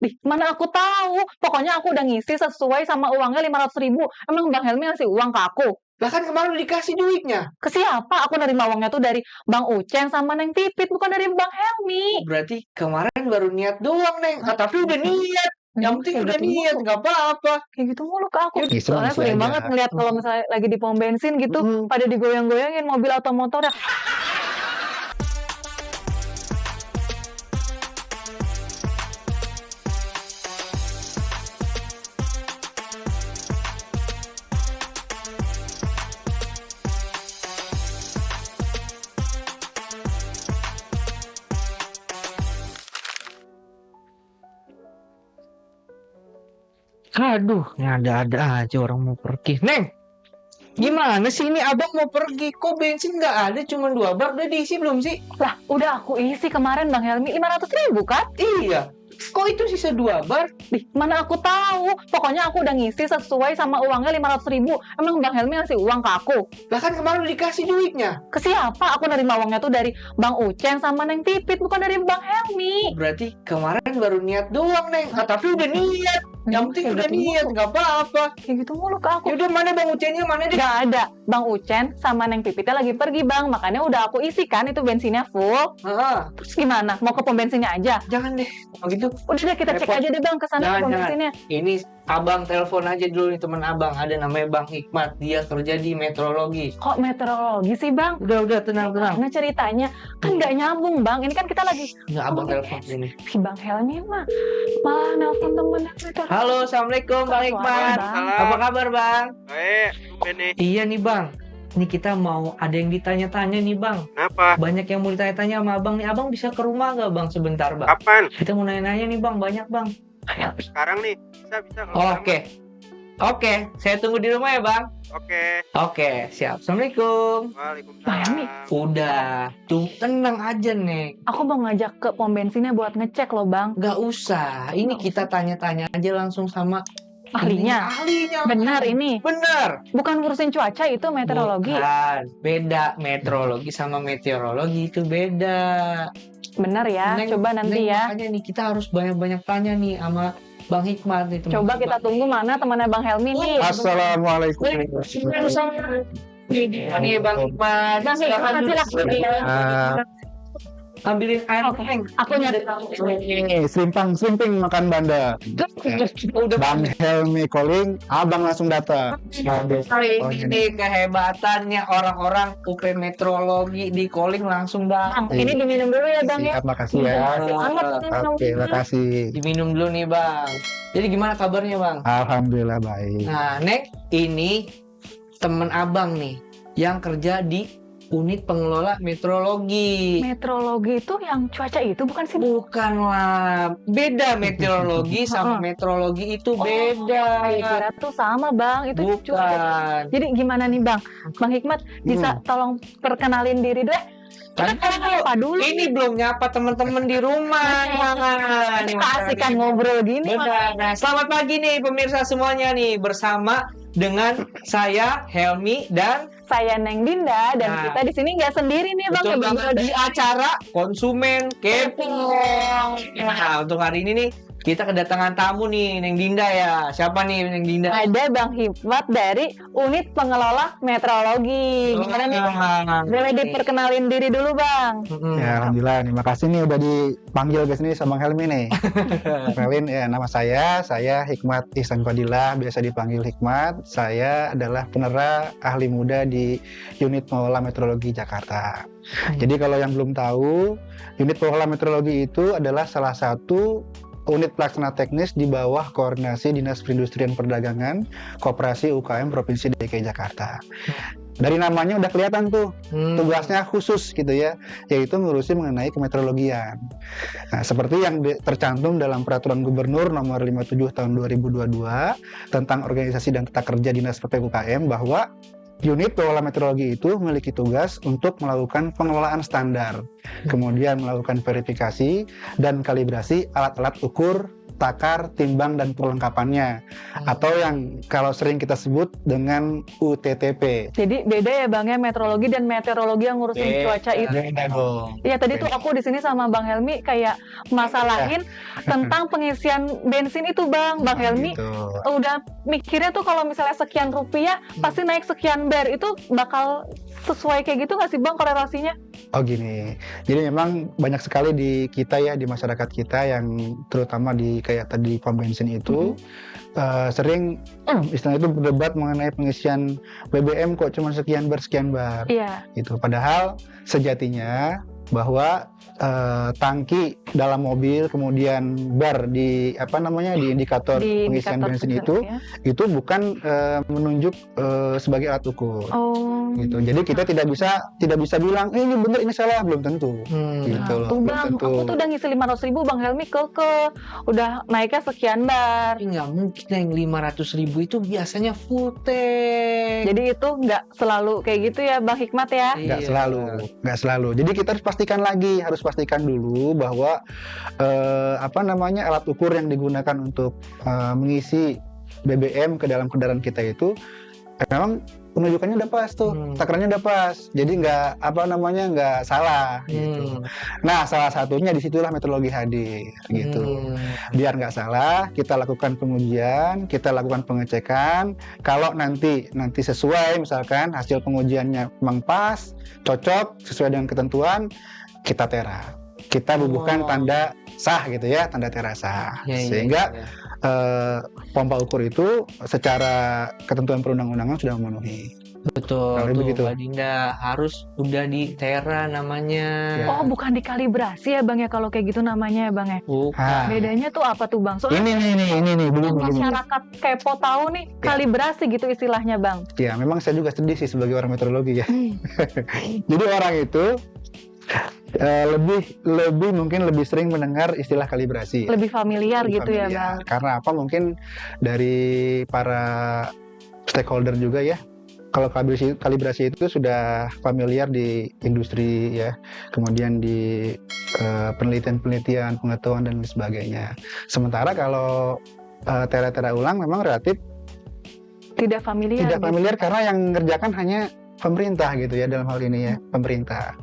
Ih, mana aku tahu. Pokoknya aku udah ngisi sesuai sama uangnya 500.000. Emang Bang Helmi ngasih uang ke aku? Lah kan kemarin udah dikasih duitnya. Ke siapa? Aku nerima uangnya tuh dari Bang Ucen sama Neng Pipit, bukan dari Bang Helmi. Berarti kemarin baru niat doang, Neng. Tapi udah niat. Yang penting Kayak udah gitu niat, mulu. nggak apa-apa. Kayak gitu mulu ke aku. Yaudah, Soalnya sering aja. banget ngeliat kalau misalnya lagi di pom bensin gitu, pada digoyang-goyangin mobil atau motor ya. Aduh, ada-ada aja orang mau pergi. Neng, gimana sih ini abang mau pergi? Kok bensin nggak ada, cuma 2 bar, udah diisi belum sih? Lah, udah aku isi kemarin Bang Helmi 500.000 kan? Iya. Kok itu sisa 2 bar? Ih, mana aku tahu. Pokoknya aku udah ngisi sesuai sama uangnya 500.000. Emang Bang Helmi ngasih uang ke aku? Lah kan kemarin udah dikasih duitnya. Ke siapa? Aku nerima uangnya tuh dari Bang Ucen sama Neng Pipit, bukan dari Bang Helmi. Berarti kemarin baru niat doang, Neng. Tapi udah niat. Yang penting Kayak udah gitu niat, mulu. nggak apa-apa. Kayak gitu mulu ke aku. Yaudah, mana Bang Ucennya, mana deh? Gak ada. Bang Ucen sama Neng Pipitnya lagi pergi Bang. Makanya udah aku isi kan itu bensinnya full. Heeh. Terus gimana? Mau ke pom bensinnya aja? Jangan deh. Kalau gitu, Udah deh kita cek Repot. aja deh Bang ke sana ke pom Jangan. bensinnya. ini abang telepon aja dulu nih teman abang. Ada namanya Bang Hikmat. Dia kerja di meteorologi. Kok meteorologi sih Bang? Udah, tenang. Karena ceritanya kan nggak nyambung Bang. Ini kan kita lagi Nggak, abang telepon sini. si Bang Helmi mah malah nelfon temennya meteorologi. Halo, assalamualaikum Bang Hikmat. Waalaikumsalam. Apa kabar Bang? Baik, tumben nih. Iya nih Bang. Ini kita mau ada yang ditanya-tanya nih Bang. Kenapa? Banyak yang mau ditanya-tanya sama abang nih. Abang bisa ke rumah nggak Bang sebentar Bang? Kapan? Kita mau nanya-nanya nih Bang, banyak Bang. Sekarang nih. Bisa kalau Oh, sekarang Oke, saya tunggu di rumah ya Bang. mah. Oke. Oke, siap. Assalamualaikum. Waalaikumsalam. Udah, tenang aja nih. Aku mau ngajak ke pom bensinnya buat ngecek loh Bang. Nggak usah. Ini Nggak kita tanya-tanya aja langsung sama Ahlinya. Ahlinya. Benar ini. Benar. Bukan ngurusin cuaca itu meteorologi. Bukan. Beda. Meteorologi sama meteorologi itu beda. Benar ya. Neng, Coba nanti Neng, ya. Makanya nih kita harus banyak-banyak tanya nih sama Bang Hikmat nih. teman. Coba kita tunggu mana temannya Bang Helmi nih. Assalamualaikum. Ini Bang Hikmat. Bang Hikmat, silakan. Ambilin air. Oke, Neng. aku nyari. Ini selimping makan banda. Udah Bang Helmi calling, abang langsung datang. Ini kehebatannya orang-orang UP meteorologi di calling langsung Bang, datang. ini diminum dulu ya Bang ya. Siap, makasih ya. Hangat ini minum. Oke, makasih. Diminum dulu nih Bang. Jadi gimana kabarnya Bang? Alhamdulillah baik. Nah, Nek, ini temen abang nih yang kerja di unit pengelola meteorologi. Meteorologi itu yang cuaca itu bukan sih? Bukan lah, beda meteorologi sama meteorologi itu beda. Kira tuh sama Bang, itu cuaca. Bukan. Jadi gimana nih Bang? Bang Hikmat bisa tolong perkenalin diri deh. Kan Apa dulu? ini belum nyapa teman-teman di rumah. Nih, Kita asikan ngobrol gini. Benar. Nah, selamat pagi nih pemirsa semuanya nih, bersama dengan saya Helmi dan Saya Neng Dinda dan Nah. kita di sini nggak sendiri nih Bang. betul Ya, banget di acara konsumen kepo. Nah, untuk hari ini nih kita kedatangan tamu nih, Neng Dinda ya. Siapa nih Neng Dinda? Ada Bang Hikmat dari unit pengelola meteorologi. Gimana nih? Boleh diperkenalin diri dulu Bang. Ya, alhamdulillah nih, makasih nih udah dipanggil ke sini sama Bang Helmi nih. Kenalin ya, nama saya Hikmat Ihsan Fadilah, biasa dipanggil Hikmat. Saya adalah penerah ahli muda di unit pengelola meteorologi Jakarta. Jadi kalau yang belum tahu, unit pengelola meteorologi itu adalah salah satu unit pelaksana teknis di bawah koordinasi Dinas Perindustrian Perdagangan Koperasi UKM Provinsi DKI Jakarta. Dari namanya udah kelihatan tuh tugasnya khusus gitu ya, yaitu ngurusin mengenai kemeteorologian. Nah, seperti yang tercantum dalam Peraturan Gubernur Nomor 57 Tahun 2022 tentang Organisasi dan Tata Kerja Dinas PPUKM bahwa unit pengelola meteorologi itu memiliki tugas untuk melakukan pengelolaan standar, kemudian melakukan verifikasi dan kalibrasi alat-alat ukur takar, timbang, dan perlengkapannya. Atau yang kalau sering kita sebut dengan UTTP. Jadi beda ya Bang ya, meteorologi dan meteorologi yang ngurusin cuaca itu. Beda dong. Iya tadi tuh aku di sini sama Bang Helmi kayak masalahin tentang pengisian bensin itu Bang Helmi Gitu. udah mikirnya tuh kalau misalnya sekian rupiah pasti naik sekian bar, itu bakal sesuai kayak gitu nggak sih Bang korelasinya? Oh gini, jadi memang banyak sekali di kita ya, di masyarakat kita yang terutama di kayak tadi pom bensin itu sering istilahnya itu berdebat mengenai pengisian BBM kok cuma sekian bar. Iya. Gitu. Padahal sejatinya bahwa tangki dalam mobil kemudian bar di di indikator Di pengisian indikator bensin tersebut, itu bukan menunjuk sebagai alat ukur. Oh. Gitu. Jadi kita tidak bisa bilang ini benar ini salah, belum tentu. Gitu loh. Tuh belum Bang, tentu. aku tuh udah ngisi 500.000 Bang Helmi udah naiknya sekian bar. Tapi nggak mungkin yang 500.000 itu biasanya full tank. Jadi itu nggak selalu kayak gitu ya Bang Hikmat ya? Nggak selalu. Jadi kita harus pastikan dulu bahwa alat ukur yang digunakan untuk mengisi BBM ke dalam kendaraan kita itu memang penunjukannya udah pas tuh, takarannya udah pas. Jadi nggak salah gitu. Nah, salah satunya disitulah meteorologi hadir gitu. Biar nggak salah, kita lakukan pengujian, kita lakukan pengecekan. Kalau nanti sesuai, misalkan hasil pengujiannya memang pas, cocok, sesuai dengan ketentuan, kita tera. Kita bubuhkan tanda sah gitu ya, tanda tera sah. Sehingga pompa ukur itu secara ketentuan perundang-undangan sudah memenuhi. Betul, Kalau tuh begitu. Mbak Dinda harus udah di tera namanya. Ya. Oh, bukan dikalibrasi ya Bang ya kalau kayak gitu namanya ya Bang ya? Bukan. Bedanya tuh apa tuh Bang? Soalnya Ini belum. masyarakat kepo tahu nih kalibrasi gitu istilahnya Bang. Ya, memang saya juga sedih sih sebagai orang meteorologi ya. Jadi orang itu mungkin lebih sering mendengar istilah kalibrasi. Lebih familiar Lebih gitu ya familiar. Bang. Karena apa? Mungkin dari para stakeholder juga ya. Kalau kalibrasi itu sudah familiar di industri ya, kemudian di penelitian, pengetahuan dan sebagainya. Sementara kalau tera-tera ulang memang relatif Tidak familiar. tidak gitu. familiar karena yang mengerjakan hanya pemerintah gitu ya, dalam hal ini ya, pemerintah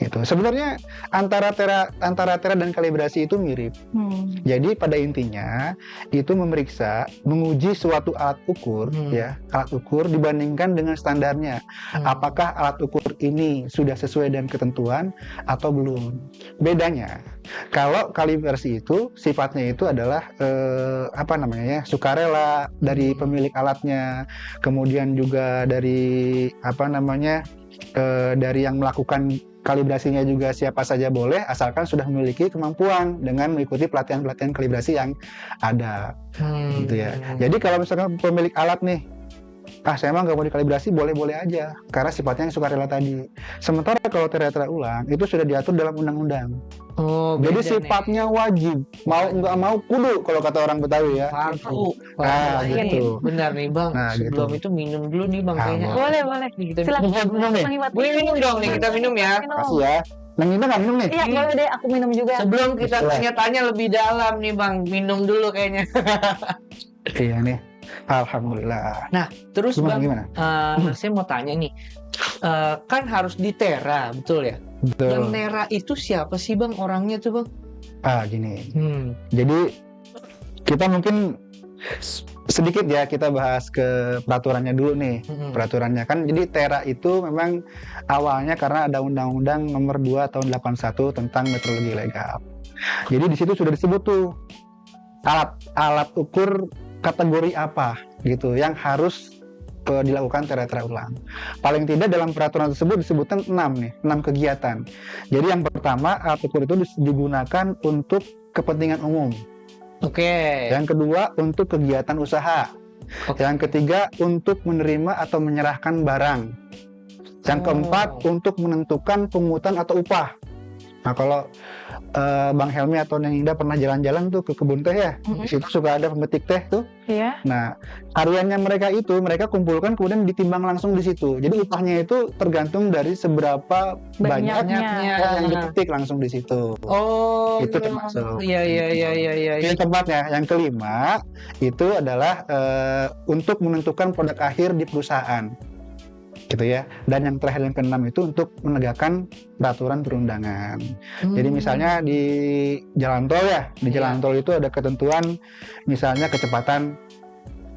gitu. Sebenarnya antara tera dan kalibrasi itu mirip. Jadi pada intinya itu menguji suatu alat ukur ya, alat ukur dibandingkan dengan standarnya. Apakah alat ukur ini sudah sesuai dengan ketentuan atau belum? Bedanya, kalau kalibrasi itu sifatnya itu adalah sukarela dari pemilik alatnya, kemudian juga dari dari yang melakukan kalibrasinya juga siapa saja boleh, asalkan sudah memiliki kemampuan dengan mengikuti pelatihan-pelatihan kalibrasi yang ada, gitu ya. Jadi kalau misalkan pemilik alat nih, saya emang nggak mau dikalibrasi, boleh-boleh aja, karena sifatnya yang sukarela tadi. Sementara kalau tera ulang itu sudah diatur dalam undang-undang. Oh, Jadi beda sifatnya wajib, mau nggak mau kudu kalau kata orang Betawi ya. Harus. Nah, gitu. Benar nih Bang. Nah, Sebelum itu minum dulu nih Bang kayaknya. Boleh. Nih, kita Silakan. minum nih. Bang Hikmat. Boleh minum dong nih, kita minum ya. Makasih ya. Nang Indah nggak minum nih? Iya boleh deh, aku minum juga. Sebelum kita Boleh. tanya-tanya lebih dalam nih Bang, minum dulu kayaknya. Iya nih. Alhamdulillah. Terus Bang, Gimana? saya mau tanya nih, kan harus di tera, betul ya? Yang Betul. nera itu siapa sih Bang orangnya tuh Bang? Gini. Jadi kita mungkin sedikit ya kita bahas ke peraturannya dulu nih. Peraturannya kan jadi tera itu memang awalnya karena ada Undang-Undang Nomor 2 Tahun 81 tentang meteorologi ilegal. Jadi di situ sudah disebut tuh alat ukur kategori apa gitu yang harus dilakukan tera ulang. Paling tidak dalam peraturan tersebut disebutkan 6 kegiatan. Jadi yang pertama, alat ukur itu digunakan untuk kepentingan umum. Oke. Yang kedua, untuk kegiatan usaha. Oke. Yang ketiga, untuk menerima atau menyerahkan barang. Yang keempat, untuk menentukan pungutan atau upah. Nah, kalau Bang Helmi atau Neng Indah pernah jalan-jalan tuh ke kebun teh ya. Mm-mm. Di situ suka ada pemetik teh tuh. Iya. Nah, hariannya mereka kumpulkan kemudian ditimbang langsung di situ. Jadi upahnya itu tergantung dari seberapa banyak Banyaknya. yang dipetik langsung di situ. Oh, Itu termasuk. Iya. Yang keempatnya, yang kelima itu adalah untuk menentukan produk akhir di perusahaan, gitu ya. Dan yang terakhir yang keenam itu untuk menegakkan peraturan perundangan. Jadi misalnya di jalan tol ya, di jalan tol itu ada ketentuan, misalnya kecepatan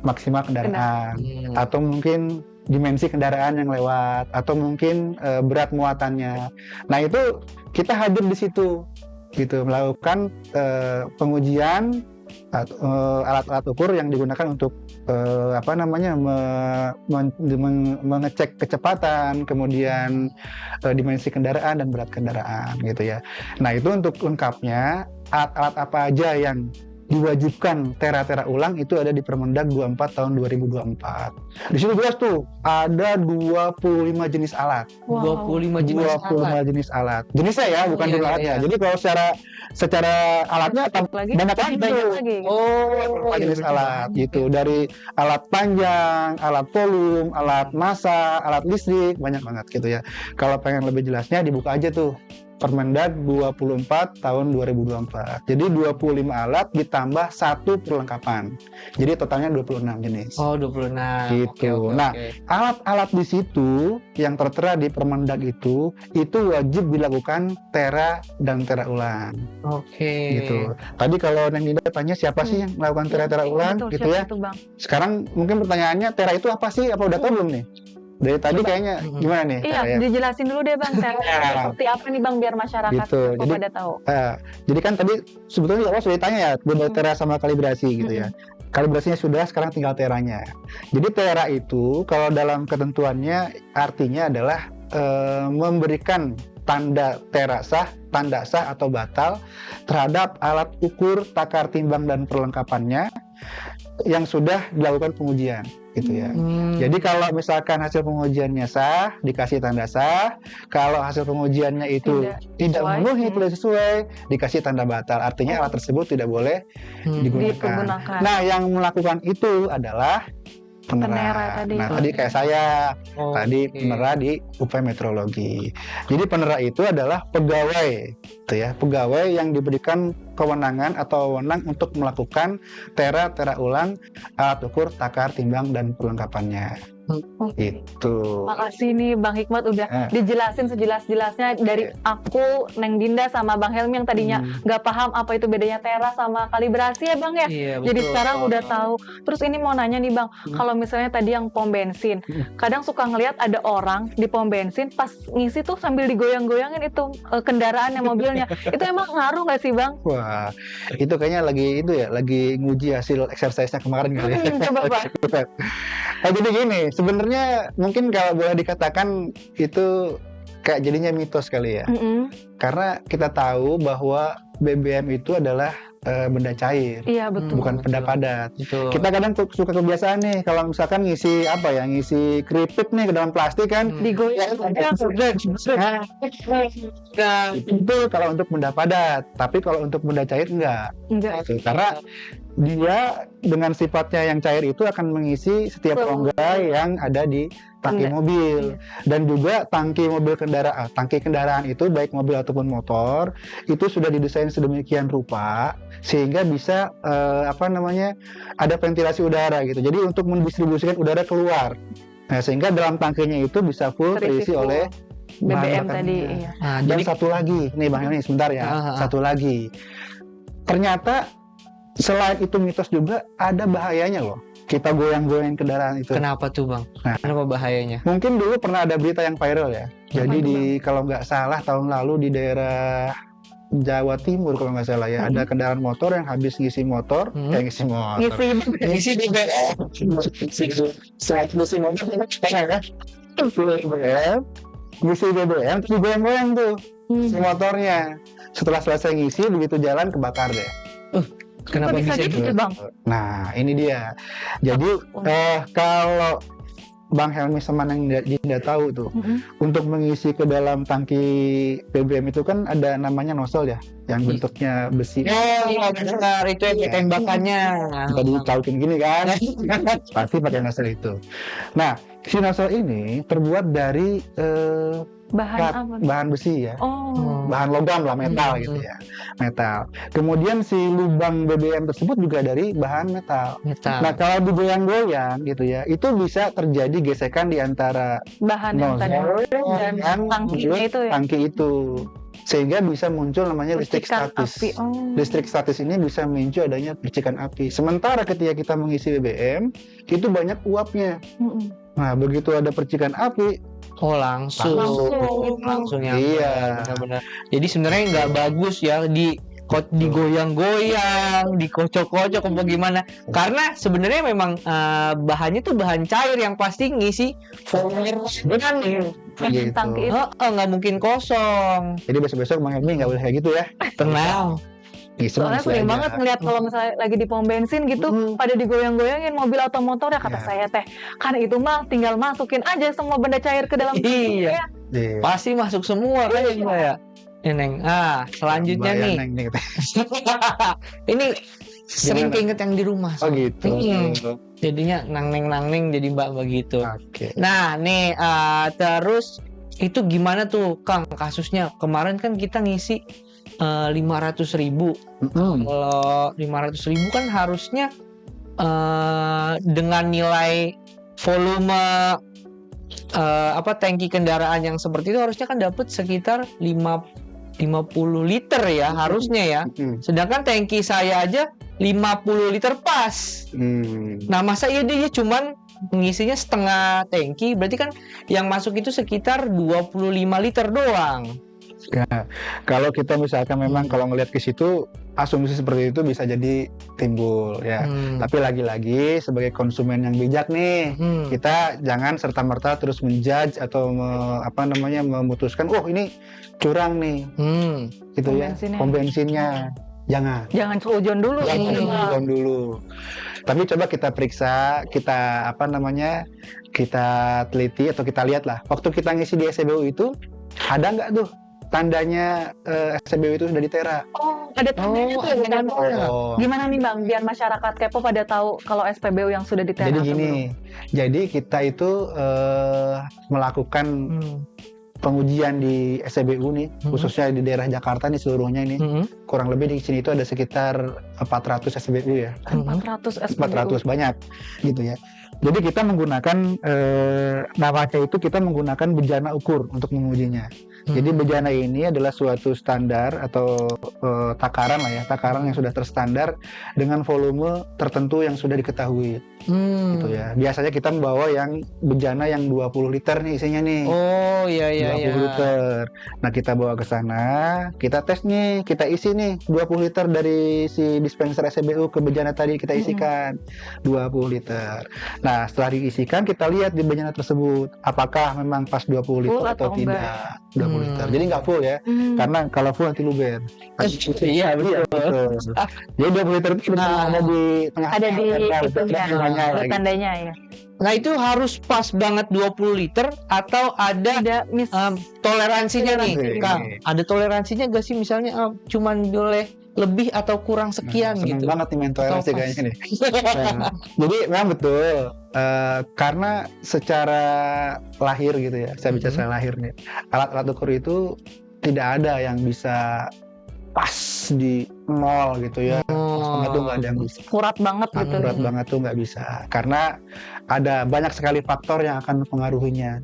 maksimal kendaraan, atau mungkin dimensi kendaraan yang lewat, atau mungkin berat muatannya. Nah itu kita hadir di situ, gitu, melakukan pengujian alat-alat ukur yang digunakan untuk mengecek kecepatan, kemudian dimensi kendaraan dan berat kendaraan, gitu ya. Nah itu untuk lengkapnya alat-alat apa aja yang diwajibkan tera ulang itu ada di Permendag 24 tahun 2024. Di situ jelas tuh ada 25 jenis alat. Wow. 25 jenis alat. Jenis alat. Jenisnya ya, bukan Iya, jumlah alatnya. iya. Jadi kalau secara alatnya Lagi banyak lagi banyak tuh. lagi. Oh, Jenis alat gitu, dari alat panjang, alat volume, alat massa, alat listrik, banyak banget gitu ya. Kalau pengen lebih jelasnya dibuka aja tuh Permendag 24 tahun 2024. Jadi 25 alat ditambah 1 perlengkapan. Jadi totalnya 26 jenis. Oh, 26. Gitu. Nah, alat-alat di situ yang tertera di Permendag itu wajib dilakukan tera dan tera ulang. Oke. Gitu. Tadi kalau Neng Dinda tanya siapa sih yang melakukan tera ulang, Betul, gitu siapa ya. itu, Bang? Sekarang mungkin pertanyaannya tera itu apa sih? Apa udah tahu belum nih? Dari tadi kayaknya gimana nih? Iya, Tera ya? dijelasin dulu deh Bang, tera seperti apa nih Bang biar masyarakat Gitu. Jadi pada tahu. Jadi kan tadi sebetulnya di awal sudah ditanya ya, beda tera sama kalibrasi gitu ya. Kalibrasinya sudah, sekarang tinggal teranya. Jadi tera itu kalau dalam ketentuannya artinya adalah memberikan tanda tera sah, tanda sah atau batal terhadap alat ukur, takar timbang dan perlengkapannya yang sudah dilakukan pengujian, gitu ya. Jadi kalau misalkan hasil pengujiannya sah, dikasih tanda sah. Kalau hasil pengujiannya itu tidak sesuai, memenuhi, tidak sesuai, dikasih tanda batal. Artinya alat tersebut tidak boleh digunakan. Dipergunakan. Nah, yang melakukan itu adalah Penera penera. tadi. Nah, tadi kayak saya, tadi Oke. penera di UP Meteorologi. Jadi penera itu adalah pegawai, gitu ya, pegawai yang diberikan kewenangan atau wewenang untuk melakukan tera ulang alat ukur, takar, timbang dan perlengkapannya. Oke. Itu. Makasih nih Bang Hikmat udah dijelasin sejelas-jelasnya dari aku, Neng Dinda sama Bang Helmi yang tadinya nggak paham apa itu bedanya tera sama kalibrasi ya Bang ya. Iya, Jadi betul. sekarang udah tahu. Terus ini mau nanya nih Bang, kalau misalnya tadi yang pom bensin, kadang suka ngelihat ada orang di pom bensin pas ngisi tuh sambil digoyang-goyangin itu kendaraannya, mobilnya. Itu emang ngaruh nggak sih Bang? Wah, itu kayaknya lagi nguji hasil exercise-nya kemarin kali ya. Coba Bang. Jadi gini, sebenarnya mungkin kalau boleh dikatakan itu kayak jadinya mitos kali ya. Karena kita tahu bahwa BBM itu adalah benda cair, Iya betul. bukan benda padat. Betul. Kita kadang suka kebiasaan nih, kalau misalkan ngisi ngisi keripik nih ke dalam plastik kan, Digoyang. Nah, itu kalau untuk benda padat, tapi kalau untuk benda cair enggak. Enggak. Gitu. Karena dia dengan sifatnya yang cair itu akan mengisi setiap rongga yang ada di tangki mobil. Dan juga tangki kendaraan itu baik mobil ataupun motor itu sudah didesain sedemikian rupa sehingga bisa ada ventilasi udara gitu. Jadi untuk mendistribusikan udara keluar. Nah, sehingga dalam tangkinya itu bisa full terisi oleh BBM bahan tadi. bakarnya. Iya. Nah, Dan jadi satu lagi, nih Bang Helmi sebentar ya. Satu lagi. Ternyata selain itu mitos juga ada bahayanya loh. Kita goyang-goyangin kendaraan itu. kenapa tuh Bang? Nah. Kenapa bahayanya? Mungkin dulu pernah ada berita yang viral ya. Jadi kalau nggak salah tahun lalu di daerah Jawa Timur kalau nggak salah ya, ada kendaraan motor yang habis ngisi motor, ngisi BBM, ngisi BBM terus digoyang-goyang tuh si motornya. Setelah selesai ngisi begitu jalan kebakar deh. Kenapa Kok bisa gitu Bang? Nah, ini dia. Jadi kalau Bang Helmi sama yang tidak tahu tuh, untuk mengisi ke dalam tangki BBM itu kan ada namanya nozzle ya, yang bentuknya besi. Iya, benar itu yang tembakannya. Tadi dicaukin gini kan, pasti pakai nozzle itu. Nah, si nozzle ini terbuat dari bahan besi ya, bahan logam lah, metal gitu ya, metal. Kemudian si lubang BBM tersebut juga dari bahan metal. Nah, kalau digoyang-goyang gitu ya, itu bisa terjadi gesekan di antara bahan yang tadi dan tangki itu, sehingga bisa muncul namanya listrik percikan statis. api. Listrik statis ini bisa memicu adanya percikan api. Sementara ketika kita mengisi BBM, itu banyak uapnya. Nah, begitu ada percikan api, langsung ya. Iya. Benar-benar. Jadi sebenarnya nggak bagus ya digoyang-goyang, dikocok-kocok apa gimana. Karena sebenarnya memang bahannya tuh bahan cair yang pasti ngisi volume dengan tangki itu. nggak mungkin kosong. Jadi besok-besok Bang Helmi nggak boleh kayak gitu ya. Tenang. Soalnya sering banget ngeliat kalau misalnya lagi di pom bensin gitu, pada digoyang-goyangin mobil atau motor ya, kata saya teh, kan itu mah tinggal masukin aja semua benda cair ke dalam Iya. Pasti masuk semua kan ya. Neng. Selanjutnya nih. Ini sering keinget yang di rumah. Oh gitu. Jadinya nang-neng jadi mbak begitu. Oke. Nah nih terus itu gimana tuh Kang kasusnya? Kemarin kan kita ngisi 500.000. Kalau 500.000 kan harusnya dengan nilai volume tangki kendaraan yang seperti itu harusnya kan dapat sekitar 50 liter ya harusnya ya. Sedangkan tangki saya aja 50 liter pas. Nah masa iya dia cuman ngisinya setengah tangki, berarti kan yang masuk itu sekitar 25 liter doang. Ya, kalau kita misalkan memang kalau ngelihat ke situ asumsi seperti itu bisa jadi timbul ya. Tapi lagi-lagi sebagai konsumen yang bijak nih, kita jangan serta-merta terus menjudge atau memutuskan ini curang nih. Gitu ya. Pom bensinnya. Jangan seujon dulu. Seujon dulu. Tapi coba kita periksa, kita kita teliti atau kita lihat lah. Waktu kita ngisi di SPBU itu ada nggak tuh tandanya SPBU itu sudah ditera? Ada tandanya tuh. Gimana nih Bang, biar masyarakat kepo pada tahu kalau SPBU yang sudah ditera? Jadi gini, jadi kita itu melakukan pengujian di SPBU nih, khususnya di daerah Jakarta nih seluruhnya ini, kurang lebih di sini itu ada sekitar 400 SPBU ya. 400 SPBU. 400 banyak gitu ya. Jadi kita menggunakan namanya itu kita menggunakan bejana ukur untuk mengujinya. Jadi bejana ini adalah suatu standar atau takaran lah ya, takaran yang sudah terstandar dengan volume tertentu yang sudah diketahui. Gitu ya. Biasanya kita membawa yang bejana yang 20 liter nih isinya nih. Oh iya 20 liter. Nah, kita bawa ke sana, kita tes nih, kita isi nih 20 liter dari si dispenser SPBU ke bejana tadi kita isikan 20 liter. Nah, setelah diisikan kita lihat di bejana tersebut apakah memang pas 20 liter atau tidak. 20 liter. Jadi nggak full ya. Karena kalau full nanti luber. Iya, betul. Jadi 20 liter itu ada di tengah. Ada di tandanya ya. Nah itu harus pas banget 20 liter atau ada toleransinya nih Kang? Ada toleransinya gak sih misalnya cuman boleh lebih atau kurang sekian seneng gitu? Banget nih main toleransi kayaknya nih. Jadi memang betul karena secara lahir gitu ya, saya bicara secara lahir nih, alat-alat ukur itu tidak ada yang bisa pas di nol gitu ya. Pas tuh nggak ada yang bisa. Akurat banget gitu. Akurat banget tuh nggak bisa. Karena ada banyak sekali faktor yang akan mempengaruhinya.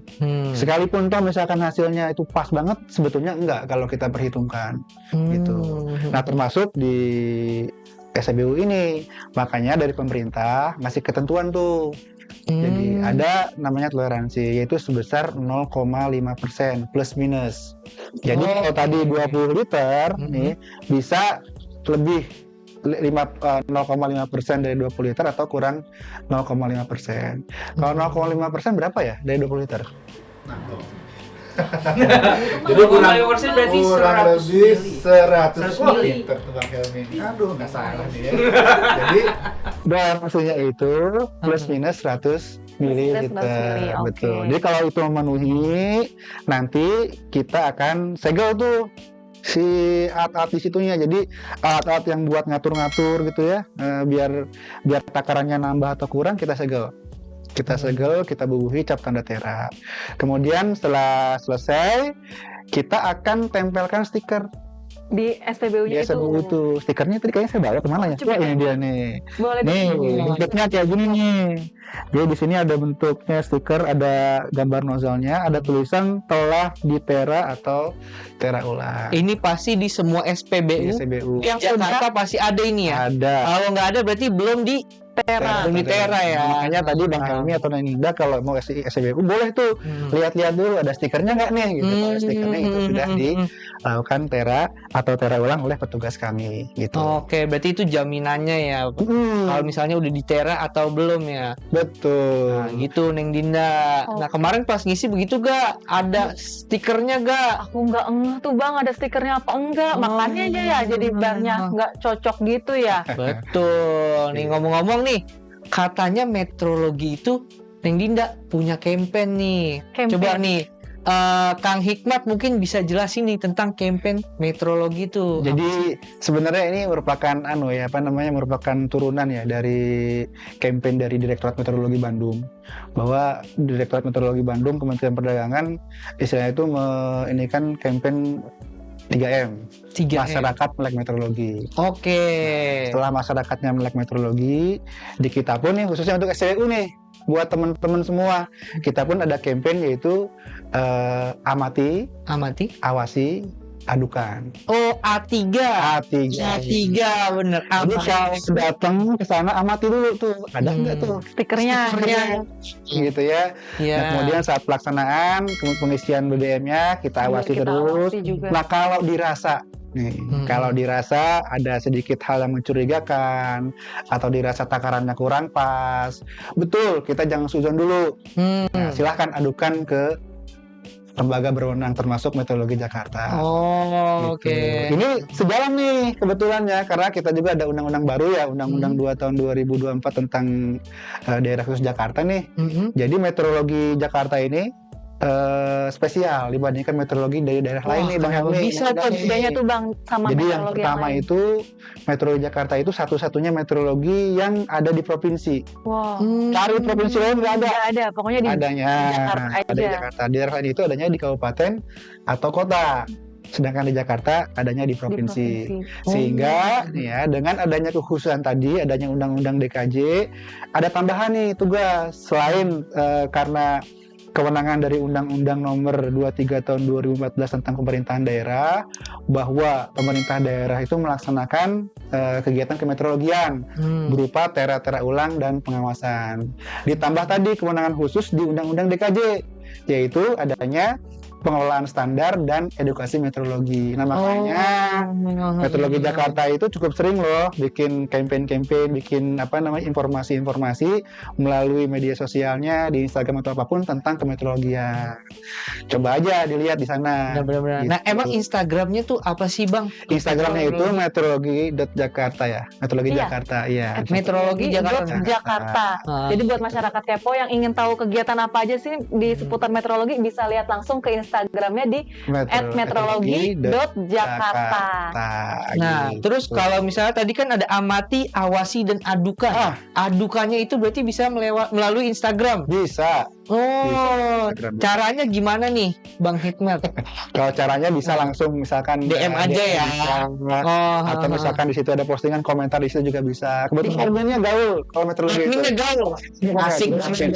Sekalipun toh misalkan hasilnya itu pas banget, sebetulnya enggak kalau kita perhitungkan gitu. Nah termasuk di SPBU ini, makanya dari pemerintah ngasih ketentuan tuh. Jadi ada namanya toleransi, yaitu sebesar 0,5% plus minus. Jadi kalau tadi 20 liter nih bisa lebih 0,5% dari 20 liter atau kurang 0,5%. Kalau 0,5% berapa ya dari 20 liter? Jadi kurang lebih 100 liter tuh Bang Helmi. Aduh, nggak salah nih ya. Jadi maksudnya itu plus minus 100 mili, oke. betul. Jadi kalau itu memenuhi, nanti kita akan segel tuh si alat-alat di situnya. Jadi alat-alat yang buat ngatur-ngatur gitu ya, biar takarannya nambah atau kurang kita segel. Kita segel, kita bubuhi cap tanda tera. Kemudian setelah selesai, kita akan tempelkan stiker. Di SPBU-nya Di SPBU itu. Stikernya tadi kayaknya saya bawa kemana ya? Coba Ini dia nih. Boleh Nih, deh. bentuknya kayak gini nih. Jadi di sini ada bentuknya stiker, ada gambar nozzle-nya, ada tulisan telah ditera atau tera ulang. Ini pasti di semua Di SPBU SPBU yang Jakarta pasti ada ini ya. ada. Kalau nggak ada berarti belum di Tera. Belum di tera ya. Makanya tadi Bang Helmi atau Neng Ninda kalau mau SPBU boleh tuh lihat-lihat dulu ada stikernya nggak nih gitu. Kalau ada stikernya itu sudah dilakukan tera atau tera ulang oleh petugas kami gitu. Oke, berarti itu jaminannya ya. Kalau misalnya udah di tera atau belum ya. Betul. Nah, gitu Neng Dinda. Nah, kemarin pas ngisi begitu gak? Ada stikernya gak? Aku nggak ngeh tuh Bang ada stikernya apa enggak. Makanya aja ya jadi banyak nggak cocok gitu ya. Betul. Nih ngomong-ngomong nih, katanya metrologi itu Neng Dinda punya campaign nih. Campaign. Coba nih, Kang Hikmat mungkin bisa jelasin nih tentang campaign metrologi itu. Jadi sebenarnya ini merupakan merupakan turunan ya dari campaign dari Direktorat Meteorologi Bandung. Bahwa Direktorat Meteorologi Bandung Kementerian Perdagangan istilahnya itu ini kan campaign 3M. 3M. Masyarakat melek meteorologi. Oke. Setelah masyarakatnya melek meteorologi, di kita pun nih khususnya untuk SPBU nih, buat teman-teman semua, kita pun ada campaign yaitu amati, awasi, adukan. Oh, A3. A3 bener. Jadi kalau datang ke sana amati dulu tuh, ada nggak tuh Stikernya. gitu ya. Iya. Nah, kemudian saat pelaksanaan pengisian BBM-nya kita awasi Kita terus. awasi juga. Nah kalau dirasa nih, kalau dirasa ada sedikit hal yang mencurigakan atau dirasa takarannya kurang pas, betul kita jangan suzon dulu. Nah, silahkan adukan ke lembaga berwenang termasuk Meteorologi Jakarta. Oh, Gitu. oke. Ini sejalan nih kebetulan ya, karena kita juga ada undang-undang baru ya, Undang-Undang 2 tahun 2024 tentang daerah khusus Jakarta nih. Jadi Meteorologi Jakarta ini spesial dibandingkan meteorologi dari daerah lain nih Bang Helmi. Bisa tuh bedanya tuh Bang sama Jadi yang meteorologi pertama lain. itu Meteorologi Jakarta itu satu-satunya meteorologi yang ada di provinsi. Wow. Cari provinsi lain nggak ada. Nggak ada, pokoknya di Adanya Jakarta ada di aja. Jakarta. Di daerah lain itu adanya di kabupaten atau kota. Sedangkan di Jakarta adanya di provinsi. Sehingga ya dengan adanya kekhususan tadi, adanya undang-undang DKJ, ada tambahan nih tugas selain karena kewenangan dari Undang-Undang Nomor 23 Tahun 2014 tentang Pemerintahan Daerah, bahwa pemerintah daerah itu melaksanakan kegiatan kemeteorologian berupa tera-tera ulang dan pengawasan. Ditambah tadi kewenangan khusus di Undang-Undang DKJ, yaitu adanya pengelolaan standar dan edukasi meteorologi. Nah makanya Meteorologi Jakarta itu cukup sering loh bikin campaign-campaign, bikin informasi-informasi melalui media sosialnya di Instagram atau apapun tentang kemeteorologian. Coba aja dilihat di sana. Benar-benar. Gitu. Nah, emang Instagramnya tuh apa sih, Bang? Instagramnya itu meteorologi.jakarta ya. Meteorologi Iya. Jakarta, iya. Meteorologi Jakarta. Jakarta. Jadi buat masyarakat kepo yang ingin tahu kegiatan apa aja sih di seputar meteorologi bisa lihat langsung ke Instagramnya di @meteorologi.jakarta. Nah, Gitu. terus kalau misalnya tadi kan ada amati, awasi, dan adukan. Adukannya itu berarti bisa melalui Instagram. Bisa. Oh, Instagram. caranya gimana nih, Bang Hikmat? Kalau caranya bisa langsung misalkan DM aja ya. Oh, atau misalkan di situ ada postingan, komentar di situ juga bisa. Kebetulan adminnya gaul kalau meteorologi itu. adminnya gaul. Asik. Asik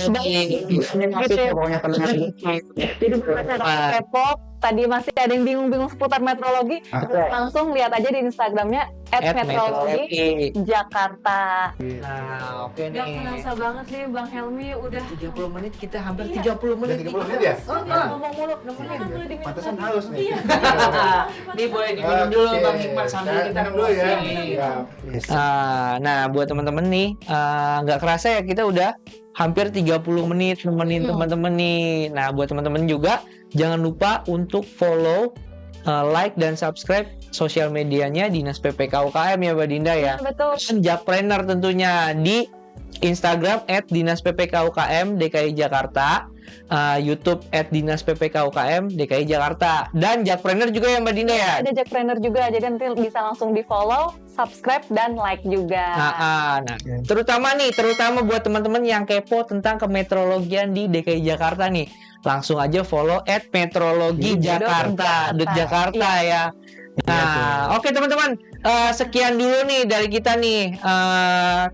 pokoknya tenang. Jadi buat masyarakat kepo tadi masih ada yang bingung-bingung seputar meteorologi, langsung lihat aja di Instagramnya @meteorologi Jakarta. Nah, oke Gak nih. kerasa banget sih Bang Helmi udah 30 menit kita hampir 30 menit. 30 menit ya? ngomong mulu nemenin. Pantesan haus nih. Ini boleh diminum dulu Bang Hikmat sambil kita minum dulu ya. closing. Ya. Nah, buat teman-teman nih, nggak kerasa ya kita udah hampir 30 menit nemenin teman-teman nih. Nah, buat teman-teman juga jangan lupa untuk follow, like dan subscribe sosial medianya Dinas PPK UKM ya, Mbak Dinda ya. Betul. Dan Jakpreneur tentunya di Instagram @dinasppkukm DKI Jakarta, YouTube @dinasppkukm DKI Jakarta, dan Jakpreneur juga ya Mbak Dinda ya. Ada Jakpreneur juga, jadi nanti bisa langsung di follow, subscribe, dan like juga. Nah, terutama buat teman-teman yang kepo tentang kemeteorologian di DKI Jakarta nih, langsung aja follow @meteorologijakarta Jakarta ya. Nah, oke teman-teman, sekian dulu nih dari kita nih.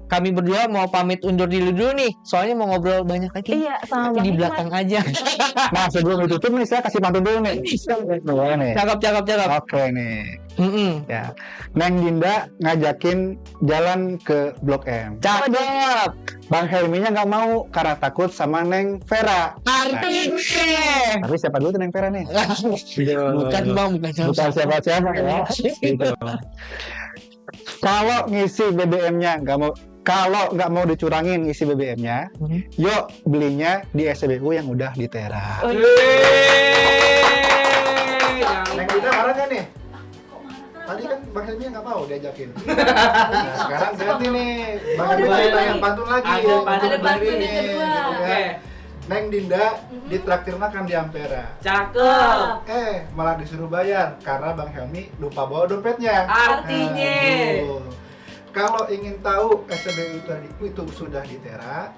Kami berdua mau pamit undur diri dulu nih, soalnya mau ngobrol banyak lagi. Iya, sama Tapi di Bang belakang aja. Nah, sebelum ditutup nih saya kasih pantun dulu nih. Boleh nih. Cakep. Oke nih. Ya. Neng Dinda ngajakin jalan ke Blok M. Cakep. Bang Helminya nggak mau karena takut sama Neng Vera. Artinya. Tapi siapa dulu tuh Neng Vera nih? Bukan Bang, Bukan siapa-siapa ya. Gitu. Kalau ngisi BBM-nya kalau nggak mau dicurangin ngisi BBM-nya, yuk belinya di SPBU yang udah di Tera. Neng Dinda marah kan nih? Tadi kan Bang Helmi nggak mau diajakin. Nah, sekarang ganti nih. Bang Helmi cerita yang pantun lagi. Ada pantun baru yang kedua. Oke. Neng Dinda ditraktir makan di Ampera. Cakep. Malah disuruh bayar karena Bang Helmi lupa bawa dompetnya. Artinya. Aduh. Kalau ingin tahu SPBU itu sudah di Tera,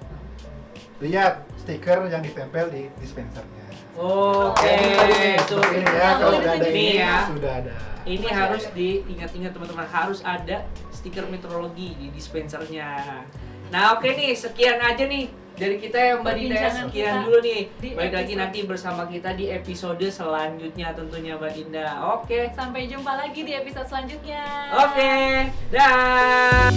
lihat stiker yang ditempel di dispensernya. Oke. Seperti ini ya, kalau udah ada Ini ini ya. sudah ada. Ini harus diingat-ingat teman-teman, harus ada stiker meteorologi di dispensernya. Nah, oke nih, sekian aja nih dari kita ya Mbak Dinda. Perbincangan Sekian kita dulu nih. di Balik lagi episode. nanti bersama kita di episode selanjutnya tentunya Mbak Dinda. Oke. Sampai jumpa lagi di episode selanjutnya. Oke. Dah.